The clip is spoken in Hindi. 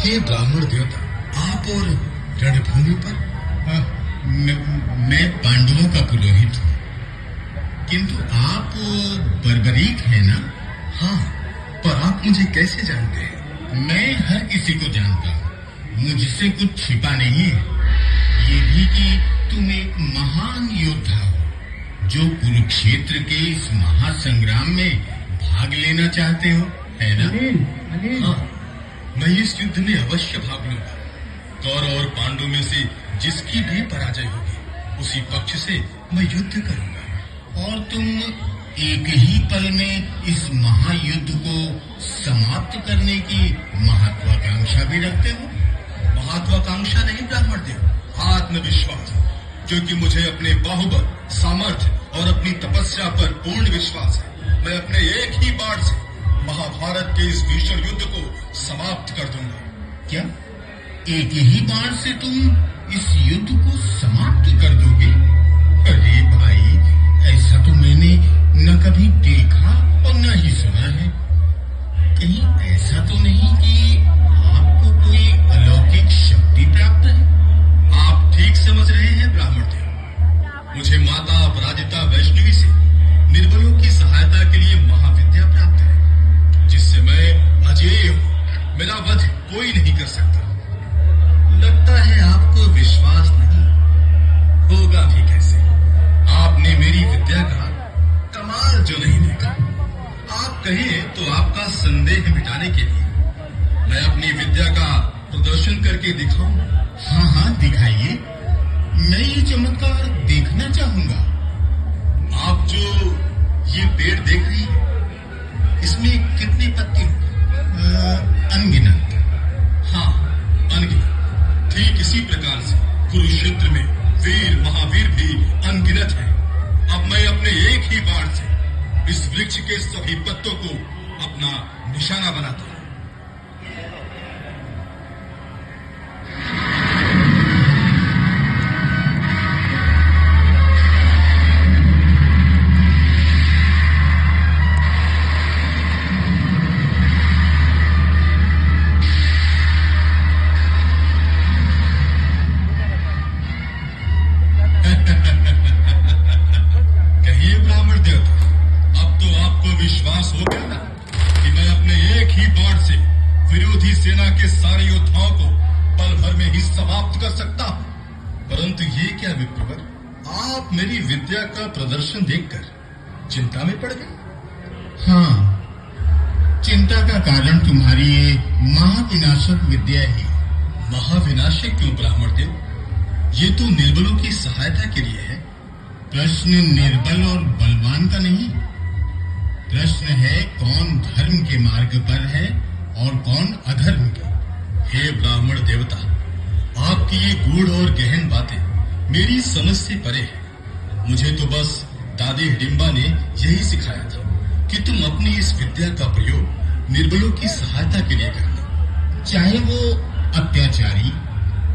हे ब्राह्मण देवता, आप और रणभूमि पर? मैं पांडवों का पुरोहित हूँ, किंतु आप बर्बरीक हैं ना? हाँ, पर आप मुझे कैसे जानते हैं? मैं हर किसी को जानता हूँ, मुझसे कुछ छिपा नहीं है। ये भी कि तुम एक महान योद्धा हो जो कुरुक्षेत्र के इस महासंग्राम में भाग लेना चाहते हो, है ना? अनिल। हाँ, मैं इस युद्ध में अवश्य भाग लूंगा। कौरव और पांडव में से जिसकी भी पराजय होगी, उसी पक्ष से मैं युद्ध करूंगा। और तुम एक ही पल में इस महायुद्ध को समाप्त करने की महत्वाकांक्षा भी रखते हो? महत्वाकांक्षा नहीं ब्राह्मण देव, आत्मविश्वास, क्योंकि मुझे अपने बाहुबल, सामर्थ्य और अपनी तपस्या पर पूर्ण विश्वास है। मैं अपने एक ही बाण से महाभारत के इस भीषण युद्ध को समाप्त कर दूंगा। क्या एक ही बाण से तुम इस युद्ध को समाप्त कर दोगे? अरे भाई, ऐसा तो मैंने न कभी देखा और न ही सुना है। कहीं ऐसा तो नहीं कि आपको कोई अलौकिक शक्ति प्राप्त है? आप ठीक समझ रहे हैं ब्राह्मण देव। मुझे माता अपराजिता वैष्णवी से निर्बलों की सहायता के लिए महाविद्या प्राप्त है, जिससे मैं अजेय हूँ। मेरा वध कोई नहीं कर सकता। लगता है आपको विश्वास नहीं। होगा भी कैसे? आपने मेरी विद्या का कमाल जो नहीं देखा। आप कहें तो आपका संदेह मिटाने के लिए मैं अपनी विद्या का प्रदर्शन करके दिखाऊं? हाँ हाँ, दिखाइए। मैं ये चमत्कार देखना चाहूंगा। आप जो ये पेड़ देख रही हैं, इसमें कितनी पत्ती? अनगिनत। हाँ, अनगिनत। ठीक इसी प्रकार से कुरुक्षेत्र में वीर महावीर भी अनगिनत है। अब मैं अपने एक ही बाण से इस वृक्ष के सभी पत्तों को अपना निशाना बनाता हूँ। कहिए ब्राह्मण देवता, अब तो आपको विश्वास हो गया ना कि मैं अपने एक ही बाण से विरोधी सेना के सारे योद्धाओं को पल भर में ही समाप्त कर सकता हूं। परंतु ये क्या विप्रवर, आप मेरी विद्या का प्रदर्शन देखकर चिंता में पड़ गए? हाँ, चिंता का कारण तुम्हारी ये महाविनाशक विद्या ही। महाविनाशक क्यों ब्राह्मण देव? ये तो निर्बलों की सहायता के लिए है। प्रश्न निर्बल और बलवान का नहीं, प्रश्न है कौन धर्म के मार्ग पर है और कौन अधर्म के। हे ब्राह्मण देवता, आपकी ये गूढ़ और गहन बातें मेरी समझ से परे है। मुझे तो बस दादी हिडिंबा ने यही सिखाया था कि तुम अपनी इस विद्या का प्रयोग निर्बलों की सहायता के लिए करना। चाहे वो अत्याचारी,